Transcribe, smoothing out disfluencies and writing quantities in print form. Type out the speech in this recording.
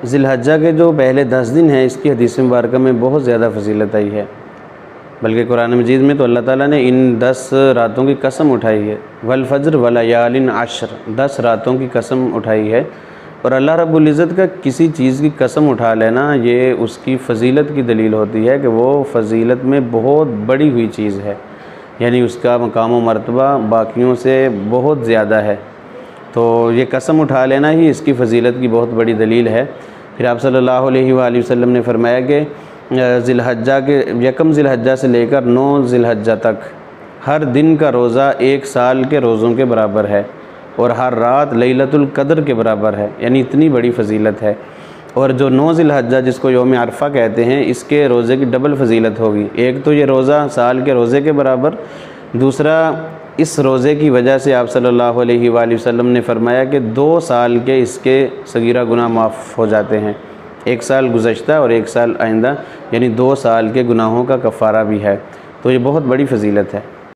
ज़िलहज्जा के जो पहले 10 दिन हैं इसकी हदीस मुबारक में बहुत ज़्यादा फजीलत आई है। बल्कि कुरान मजीद में तो अल्लाह ताला ने इन 10 रातों की कसम उठाई है, वल फज्र व लयालिन अश्र, 10 रातों की कसम उठाई है। और अल्लाह रब्बुल इज़्ज़त का किसी चीज़ की कसम उठा लेना ये उसकी फ़जीलत की दलील होती है कि वो फ़जीलत में बहुत बड़ी हुई चीज़ है, यानी उसका मकाम व मर्तबा बाकियों से बहुत ज़्यादा है। तो ये कसम उठा लेना ही इसकी फ़जीलत की बहुत बड़ी दलील है। फिर आप सल्लल्लाहु अलैहि वसल्लम ने फरमाया कि ज़िलहज्जा के यकम ज़िलहज्जा से लेकर 9 ज़िलहज्जा तक हर दिन का रोज़ा 1 साल के रोज़ों के बराबर है और हर रात लैलतुल क़द्र के बराबर है, यानी इतनी बड़ी फ़जीलत है। और जो 9 ज़िलहज्जा जिसको यौम अरफ़ा कहते हैं, इसके रोज़े की डबल फ़जीलत होगी। एक तो ये रोज़ा साल के रोज़े के बराबर, दूसरा इस रोज़े की वजह से आप सल्लल्लाहु अलैहि वसल्लम ने फरमाया कि 2 साल के इसके सगीरा गुनाह माफ़ हो जाते हैं, 1 साल गुज़श्ता और 1 साल आइंदा, यानी 2 साल के गुनाहों का कफ़ारा भी है। तो ये बहुत बड़ी फ़जीलत है।